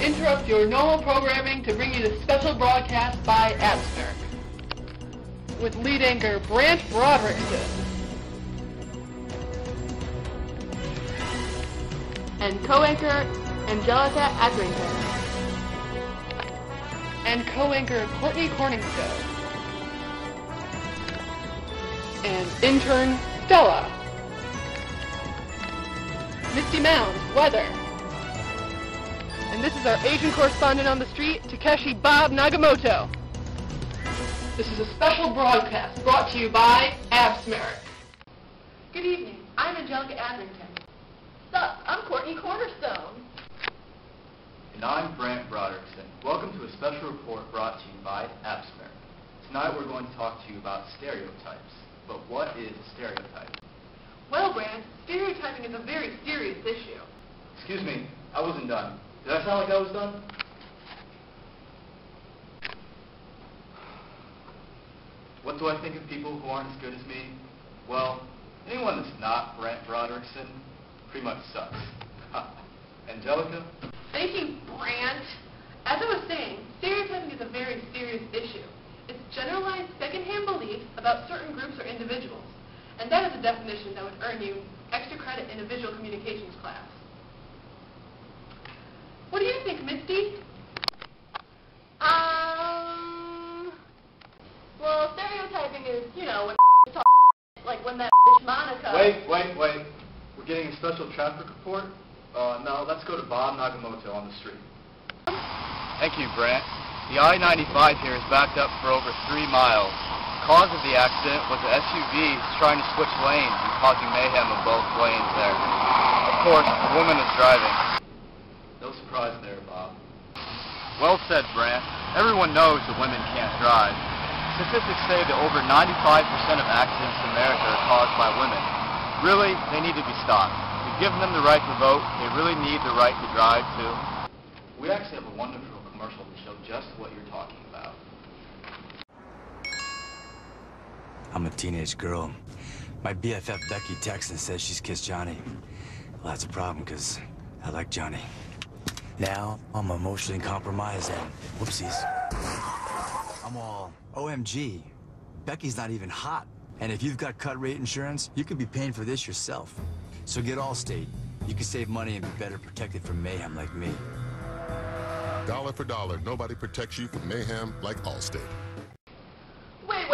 interrupt your normal programming to bring you this special broadcast by Absner with lead anchor Brant Broderickson and co-anchor Angelica Adrington and co-anchor Courtney Corningstone and intern Stella. Misty Mounds, weather. And this is our Asian correspondent on the street, Takeshi Bob Nagamoto. This is a special broadcast brought to you by Absmer. Good evening, I'm Angelica Adrington. Sup, I'm Courtney Cornerstone. And I'm Brant Broderickson. Welcome to a special report brought to you by Absmer. Tonight we're going to talk to you about stereotypes. But what is a stereotype? Well, Brant, stereotyping is a very serious issue. Excuse me, I wasn't done. Did I sound like I was done? What do I think of people who aren't as good as me? Well, anyone that's not Brant Broderickson pretty much sucks. Angelica? Thank you, Brant. As I was saying, stereotyping is a very serious issue. It's generalized secondhand beliefs about certain groups or individuals. And that is a definition that would earn you extra credit in a visual communications class. What do you think, Misty? Well, stereotyping is, you know, when talk like when that Monica... Wait. We're getting a special traffic report? No, let's go to Bob Nagamoto on the street. Thank you, Brant. The I-95 here is backed up for over 3 miles. The cause of the accident was an SUV trying to switch lanes and causing mayhem in both lanes there. Of course, the woman is driving. No surprise there, Bob. Well said, Brant. Everyone knows that women can't drive. Statistics say that over 95% of accidents in America are caused by women. Really, they need to be stopped. We've given them the right to vote. They really need the right to drive, too. We actually have a wonderful commercial to show just what you're talking about. I'm a teenage girl. My BFF Becky texts and says she's kissed Johnny. Well, that's a problem, because I like Johnny. Now, I'm emotionally compromised and whoopsies. I'm all, OMG, Becky's not even hot. And if you've got cut rate insurance, you could be paying for this yourself. So get Allstate. You can save money and be better protected from mayhem like me. Dollar for dollar, nobody protects you from mayhem like Allstate. Wait.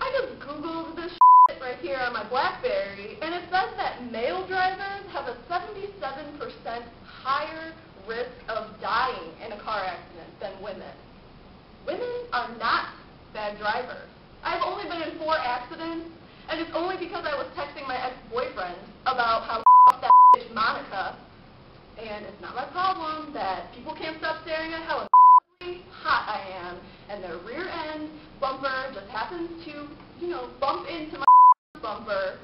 I just Googled this shit right here on my BlackBerry, and it says that male drivers have a 77% higher risk of dying in a car accident than women. Women are not bad drivers. I've only been in 4 accidents, and it's only because I was texting my ex-boyfriend about how that bitch Monica, and it's not my problem that people can't stop staring at how hot I am, and their rear end bumper just happens to, you know, bump into my bumper.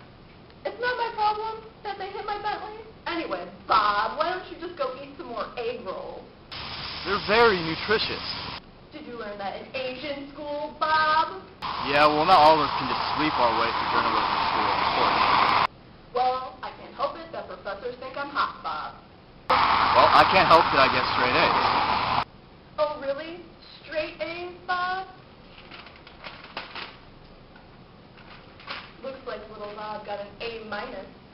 It's not my problem that they hit my Bentley. Anyway, Bob, why don't you just go eat some more egg rolls? They're very nutritious. Did you learn that in Asian school, Bob? Yeah, well, not all of us can just sleep our way through journalism school, of course. Well, I can't help it that professors think I'm hot, Bob. Well, I can't help that I get straight A's. Oh, really? Straight A's, Bob? Looks like little Bob got an A-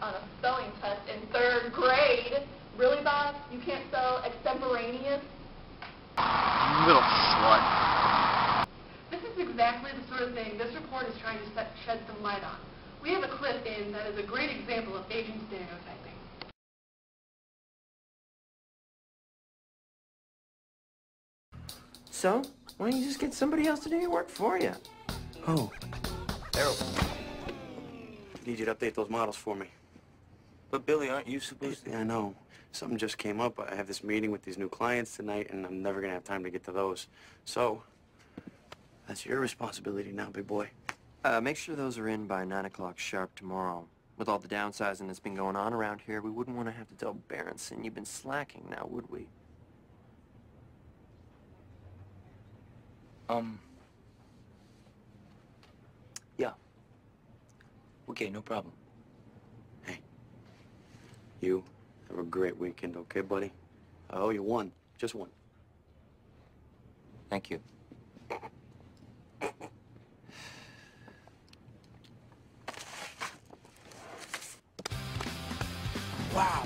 on a spelling test in 3rd grade. Really, Bob? You can't spell extemporaneous? You little slut. This is exactly the sort of thing this report is trying to shed some light on. We have a clip in that is a great example of Asian stereotyping. So, why don't you just get somebody else to do your work for you? Oh. Harold. Need you to update those models for me. But Billy, aren't you supposed to? Yeah, I know. Something just came up. I have this meeting with these new clients tonight, and I'm never gonna have time to get to those. So, that's your responsibility now, big boy. Make sure those are in by 9 o'clock sharp tomorrow. With all the downsizing that's been going on around here, we wouldn't want to have to tell Berenson you've been slacking now, would we? Yeah. Okay, no problem. Hey, you have a great weekend, okay, buddy? I owe you one. Just one. Thank you. Wow,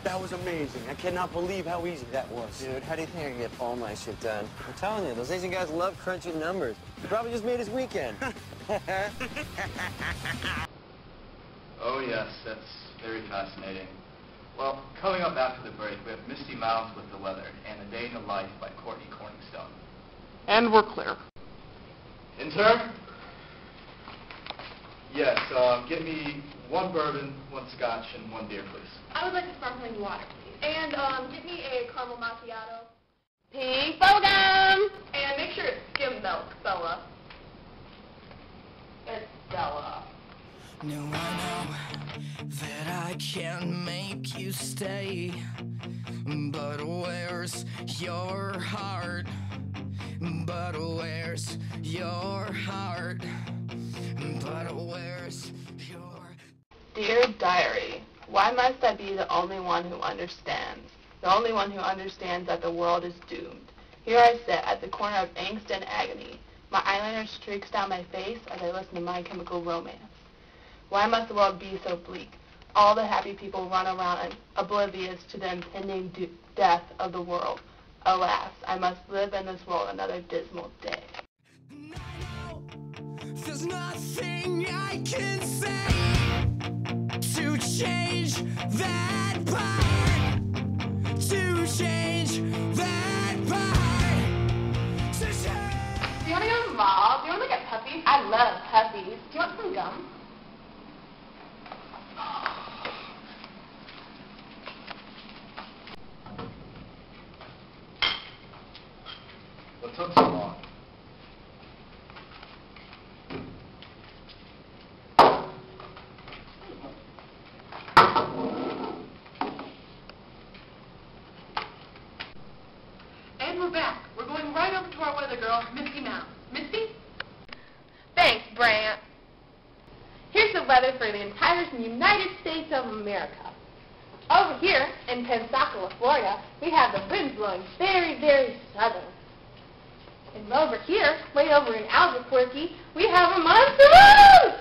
that was amazing. I cannot believe how easy that was. Dude, how do you think I can get all my shit done? I'm telling you, those Asian guys love crunching numbers. He probably just made his weekend. Oh yes, that's very fascinating. Well, coming up after the break, we have Misty Mounds with the weather and A Day in the Life by Courtney Corningstone. And we're clear. Intern? Yes, get me 1 bourbon, 1 scotch, and 1 beer, please. I would like a sparkling water, please. And give me a caramel macchiato. Pink bubblegum! And make sure it's skim milk, Bella. It's Bella. No, I know that I can make you stay, but where's your heart? But where's your heart? But where's your... Dear Diary, why must I be the only one who understands? The only one who understands that the world is doomed. Here I sit at the corner of angst and agony. My eyeliner streaks down my face as I listen to My Chemical Romance. Why must the world be so bleak? All the happy people run around oblivious to the impending death of the world. Alas, I must live in this world another dismal day. There's nothing I can say to change that part. To change that part. Do you want to go to the mall? Do you want to look at puppies? I love puppies. Do you want some gum? What took so long? And we're back. We're going right over to our weather girl, Misty Mounds. Misty? Thanks, Brant. Here's the weather for the entire United States of America. Over here in Pensacola, Florida, we have the winds blowing very, very southern. And over here, way over in Albuquerque, we have a monsoon!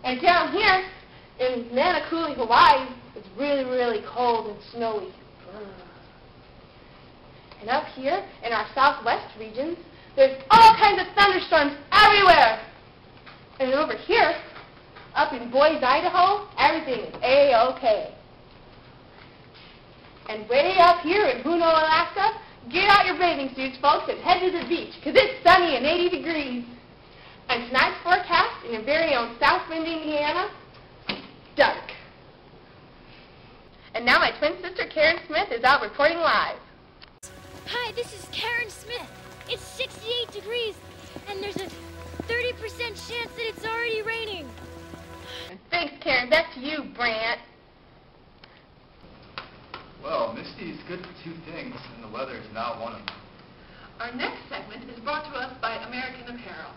And down here in Nanakuli, Hawaii, it's really, really cold and snowy. And up here in our southwest regions, there's all kinds of thunderstorms everywhere. And over here, up in Boise, Idaho, everything is A-OK. And way up here in Juneau, Alaska, get out your bathing suits, folks, and head to the beach, because it's sunny and 80 degrees. And tonight's forecast in your very own South Bend, Indiana, dark. And now my twin sister, Karen Smith, is out reporting live. Hi, this is Karen Smith. It's 68 degrees, and there's a 30% chance that it's already raining. And thanks, Karen. Back to you, Brant. Well, Misty is good for 2 things, and the weather is not one of them. Our next segment is brought to us by American Apparel.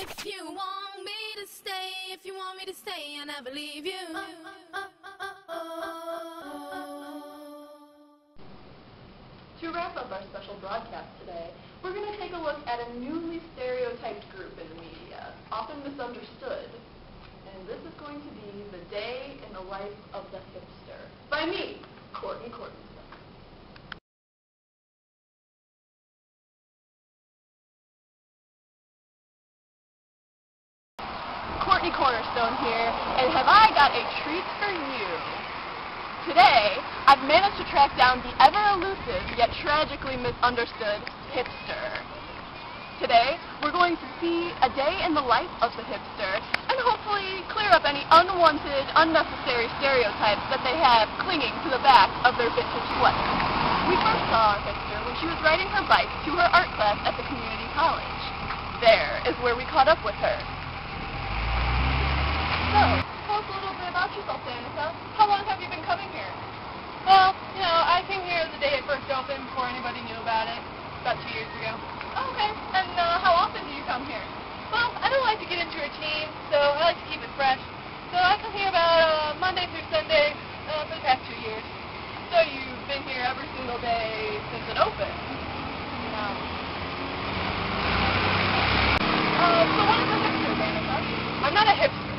If you want me to stay, if you want me to stay, I never leave you. To wrap up our special broadcast today, we're going to take a look at a newly stereotyped group in the media, often misunderstood. And this is going to be The Day in the Life of the Hipster, by me, Courtney Corningstone. Courtney Cornerstone here, and have I got a treat for you. Today, I've managed to track down the ever-elusive, yet tragically misunderstood hipster. Today, we're going to see a day in the life of the hipster, and hopefully clear up any unwanted, unnecessary stereotypes that they have clinging to the back of their vintage sweaters. We first saw our hipster when she was riding her bike to her art class at the community college. There is where we caught up with her. yourself, Danica. How long have you been coming here? Well, you know, I came here the day it first opened before anybody knew about it, about 2 years ago. Oh, okay. And how often do you come here? Well, I don't like to get into a routine, so I like to keep it fresh. So I come here about Monday through Sunday for the past 2 years. So you've been here every single day since it opened? No. So what is a hipster, Danica? I'm not a hipster.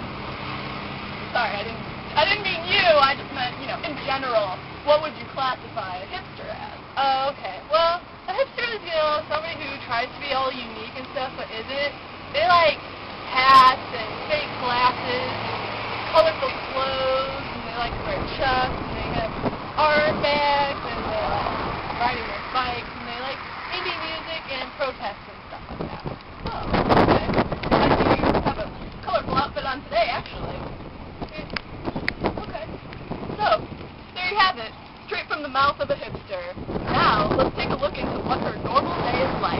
Sorry, I didn't mean you. I just meant, you know, in general. What would you classify a hipster as? Oh, okay. Well, a hipster is, you know, somebody who tries to be all unique and stuff, but isn't. They like hats and fake glasses and colorful clothes, and they like to wear chucks, and they have art bags, and they like riding their bikes, and they like indie music and protests and stuff like that. Oh, okay. And you have a colorful outfit on today, actually. Okay. So, there you have it. Straight from the mouth of a hipster. Now, let's take a look into what her normal day is like.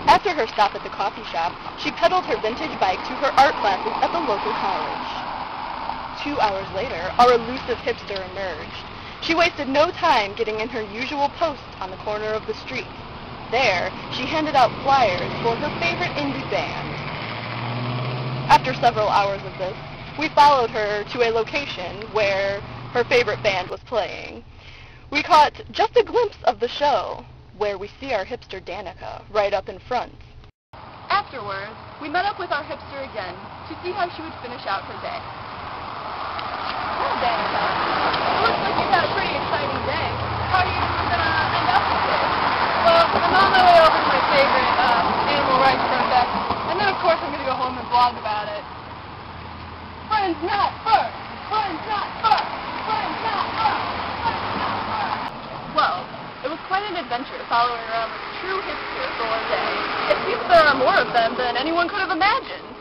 After her stop at the coffee shop, she pedaled her vintage bike to her art classes at the local college. 2 hours later, our elusive hipster emerged. She wasted no time getting in her usual post on the corner of the street. There, she handed out flyers for her favorite indie band. After several hours of this, we followed her to a location where her favorite band was playing. We caught just a glimpse of the show, where we see our hipster Danica right up in front. Afterwards, we met up with our hipster again to see how she would finish out her day. Well, Danica, it looks like you've had a pretty exciting day. How are you gonna end up with it? Well, I'm on my way over to my favorite animal rights protest, and then of course I'm going to go home and blog about it. Friends not first! Friends not first! Friends not first! Friends not first! Well, it was quite an adventure following around this true hipster for a day. It seems there are more of them than anyone could have imagined.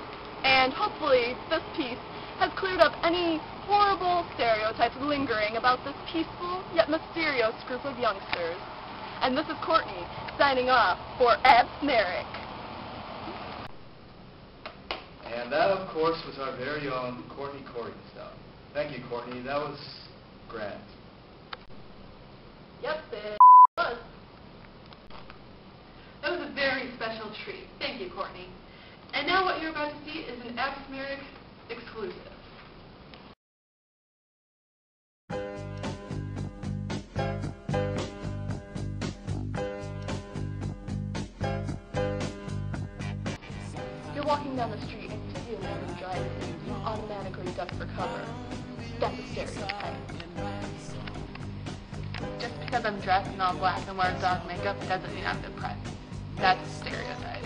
And hopefully this piece has cleared up any horrible stereotypes lingering about this peaceful yet mysterious group of youngsters. And this is Courtney, signing off for Abs Merrick. And that, of course, was our very own Courtney stuff. Thank you, Courtney. That was grand. Yep, it was. That was a very special treat. Thank you, Courtney. And now what you're about to see is an Abs Merrick exclusive. Walking down the street and you see a woman driving, you automatically duck for cover. That's a stereotype. Just because I'm dressed in all black and wear dark makeup doesn't mean I'm depressed. That's a stereotype.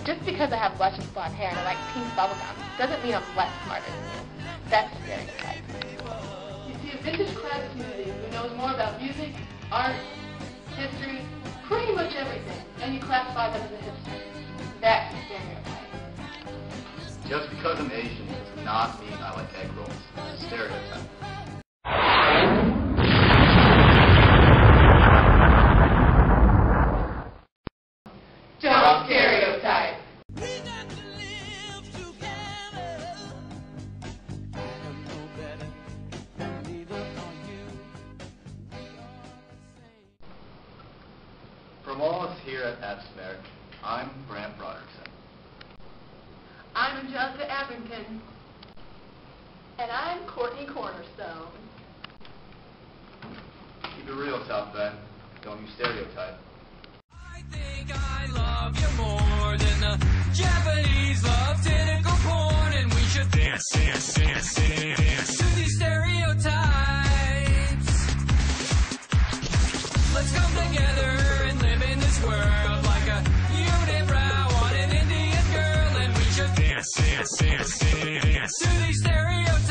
Just because I have luscious blonde hair and I like pink bubblegum doesn't mean I'm less smarter than you. That's a stereotype. You see a vintage class community who knows more about music, art, history, pretty much everything, and you classify them as a hipster. That's a stereotype. Just because I'm Asian does not mean I like egg rolls. It's a stereotype. Don't stereotype. From all of us here at Abs Merrick, I'm Brant Broderickson. I'm Angelica Abington. And I'm Courtney Cornerstone. Keep it real, South Bend. Don't use stereotype. I think I love you more than the Japanese love tentacle porn, and we should dance to these stereotypes. Let's come together and live in this world like a unibrow on an Indian girl, and we should dance to these stereotypes.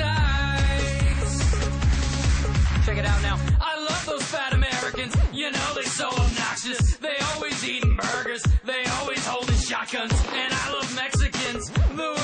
Check it out now. I love those fat Americans. You know they're so obnoxious. They always eating burgers. They always holding shotguns. And I love Mexicans. The